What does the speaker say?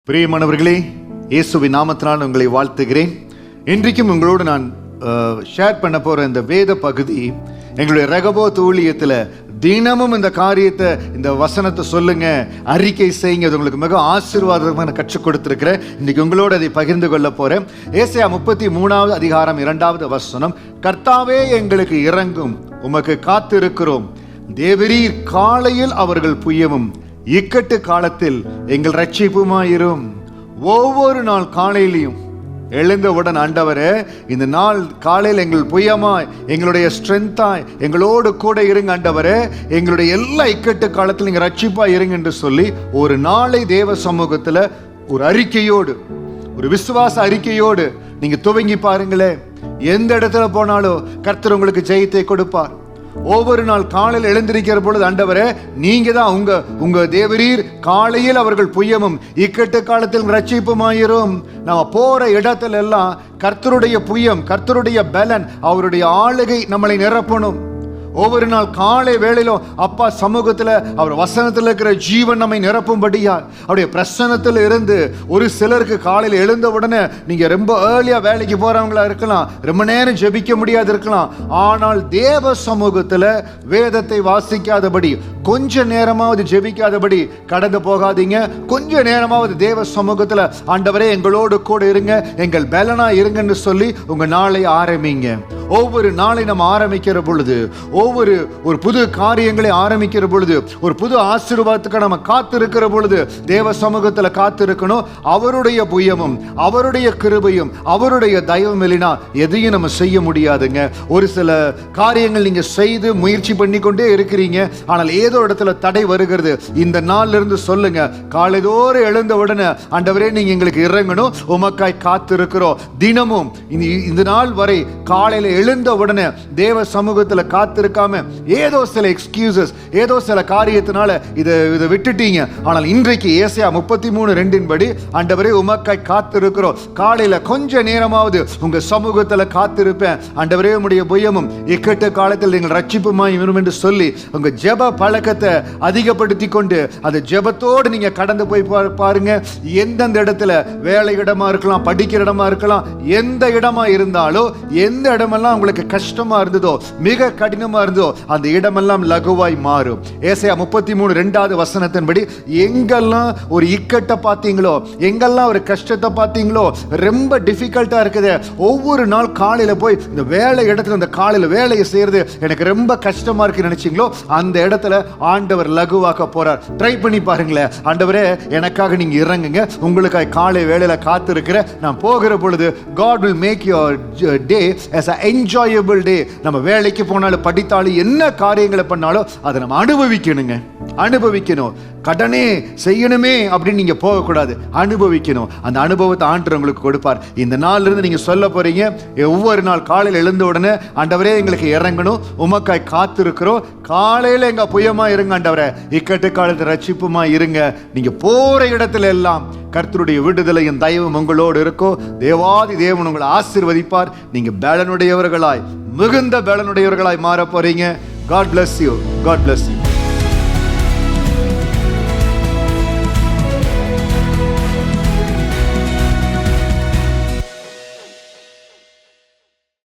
பிரியமானவர்களே, இயேசுவின் நாமத்தினால் உங்களை வாழ்த்துகிறேன். இன்றைக்கும் உங்களோடு நான் ஷேர் பண்ண போகிற இந்த வேத பகுதி எங்களுடைய ரெகபோத் ஊழியத்தில் தினமும் இந்த காரியத்தை, இந்த வசனத்தை சொல்லுங்க, அறிக்கை செய்யுங்க. அது உங்களுக்கு மிக ஆசீர்வாதமாக நான் கற்றுக் கொடுத்துருக்கிறேன். இன்னைக்கு உங்களோடு அதை பகிர்ந்து கொள்ள போகிறேன். ஏசாயா 33வது அதிகாரம் 2வது வசனம், கர்த்தாவே எங்களுக்கு இறங்கும், உமக்கு காத்திருக்கிறோம். தேவரீர் காலையில் அவர்கள் புயமும் இக்கட்டு காலத்தில் எங்கள் ரட்சிப்புமாயிரும். ஒவ்வொரு நாள் காலையிலையும் எழுந்தவுடன், ஆண்டவரே இந்த நாள் காலையில் எங்கள் புயமாய், எங்களுடைய ஸ்ட்ரென்த்தாய் எங்களோடு கூட இருங்க ஆண்டவரே, எங்களுடைய எல்லா இக்கட்டு காலத்தில் நீங்கள் ரட்சிப்பாய் இருங்க என்று சொல்லி ஒரு நாளை தேவ சமூகத்தில் ஒரு அறிக்கையோடு, ஒரு விசுவாச அறிக்கையோடு நீங்க துவங்கி பாருங்களே. எந்த இடத்துல போனாலும் கர்த்தர் உங்களுக்கு ஜெயத்தை கொடுப்பார். ஒவ்வொரு நாள் காலையில் எழுந்திருக்கிற பொழுது, ஆண்டவரே நீங்க தான் உங்க தேவரீர் காலையில் அவர்கள் புயமும் இக்கட்டு காலத்தில் ரட்சிப்புமாயிரும். நம்ம போற இடத்துல எல்லாம் கர்த்தருடைய புயம், கர்த்தருடைய பலன், அவருடைய ஆளுகை நம்மளை நிரப்பணும். ஒவ்வொரு நாள் காலை வேளையிலும் அப்பா சமூகத்தில் அவர் வசனத்தில் இருக்கிற ஜீவன் நம்மை நிரப்பும்படியா, அவருடைய பிரசன்னத்தில் இருந்து. ஒரு சிலருக்கு காலையில் எழுந்த உடனே நீங்க ரொம்ப ஏர்லியா வேலைக்கு போறவங்களா இருக்கலாம், ரொம்ப நேரம் ஜெபிக்க முடியாது இருக்கலாம். ஆனால் தேவ சமூகத்தில் வேதத்தை வாசிக்காதபடி, கொஞ்ச நேரமாவது ஜெபிக்காதபடி கடந்து போகாதீங்க. கொஞ்ச நேரமாவது தேவ சமூகத்தில், ஆண்டவரே எங்களோடு கூட இருங்க, எங்கள் பலனா இருங்கன்னு சொல்லி உங்க நாளை ஆரம்பிங்க. ஒவ்வொரு நாளை நம்ம ஆரம்பிக்கிற பொழுது, ஒரு புது காரியங்களை ஆரம்பிக்கிற பொழுது, ஒரு புது ஆசீர்வாதத்துக்கு நம்ம காத்திருக்கிற பொழுது, தேவ சமூகத்தில் காத்திருக்கணும். அவருடைய புயமும் அவருடைய கிருபையும் அவருடைய தயவும் இல்லைனா எதையும் நம்ம செய்ய முடியாதுங்க. ஒரு சில காரியங்கள் நீங்க செய்து முயற்சி பண்ணி கொண்டே இருக்கிறீங்க, ஆனால் ஏதோ இடத்துல தடை வருகிறது. இந்த நாள்ல இருந்து சொல்லுங்க, காலைதோறும் எழுந்த உடனே, ஆண்டவரே நீங்க எங்களுக்கு இறங்கணும், உமக்காய் காத்திருக்கிறோம். தினமும் இந்த நாள் வரை காலையில எழுந்த உடனே தேவ சமூகத்தில் காத்திருக்காம ஏதோ சில எக்ஸ்கியூசஸ், ஏதோ சில காரியத்தினால இதை விட்டுட்டீங்க. ஆனால் இன்றைக்கு ஏசாயா 33:2 படி, ஆண்டவரே உமக்காய் காத்திருக்கிறோம், காலையில கொஞ்ச நேரமாவது உங்க சமூகத்தில் காத்திருப்பேன். ஆண்டவரே உம்முடைய புயமும் இக்கட்டு காலத்தில் நீங்கள் ரட்சிப்புமாய் வரும் என்று சொல்லி உங்க ஜெப பழக்கத்தை அதிகப்படுத்தி கொண்டு அந்த ஜெபத்தோடு நீங்க கடந்து போய் பாருங்க. எந்தெந்த இடத்துல, வேலை இடமா இருக்கலாம், படிக்கிற இடமா இருக்கலாம், எந்த இடமா இருந்தாலும், எந்த இடமெல்லாம் உங்களுக்கு கஷ்டமா இருந்ததோ, மிக கடினமா இருந்ததோ, அந்த இடமெல்லாம் லகுவாய் மாறும். ஏசாயா 33:2வது வசனத்தின்படி, எங்கெல்லாம் ஒரு இக்கட்டை பார்த்தீங்களோ, எங்கெல்லாம் ஒரு கஷ்டத்தை பார்த்தீங்களோ, ரொம்ப டிஃபிகல்ட்டா இருக்குது, ஒவ்வொரு நாள் காலையில போய் இந்த வேலை இடத்துல இந்த காலையில வேலையை செய்யறது எனக்கு ரொம்ப கஷ்டமா இருக்கு நினைச்சீங்களோ, அந்த இடத்துல ஆண்டவர் லகுவாக்க போறார். ட்ரை பண்ணி பாருங்களேன். ஆண்டவரே எனக்காக நீங்க இறங்குங்க, உங்களுக்காக காலை வேலையில காத்து இருக்கிற நான் போகிற பொழுது, God will make your day as an enjoyable day. நம்ம வேலைக்கு போனாலும், படித்தாலும், என்ன காரியங்களை பண்ணாலும் அதை நம்ம அனுபவிக்கணும். கடனே செய்யணுமே அப்படின்னு நீங்க போகக்கூடாது, அனுபவிக்கணும். அந்த அனுபவத்தை ஆண்டவர் உங்களுக்கு கொடுப்பார். இந்த நாள்ல இருந்து நீங்க சொல்ல போறீங்க, ஒவ்வொரு நாள் காலையில் எழுந்த உடனே, ஆண்டவரே எங்களுக்கு இறங்கணும், உமக்காய் காத்திருக்கிறோம், காலையில எங்க புயமா இருங்க ஆண்டவரே, இக்கட்டு காலத்தில் ரட்சிப்புமா இருங்க. நீங்க போற இடத்துல எல்லாம் கர்த்தருடைய விடுதலையும் தயவும் உங்களோடு இருக்கோ. தேவாதி தேவன் உங்களை ஆசீர்வதிப்பார். நீங்க பலனுடையவர்களாய், மிகுந்த பலனுடையவர்களாய் மாற போறீங்க. God bless you. God bless you.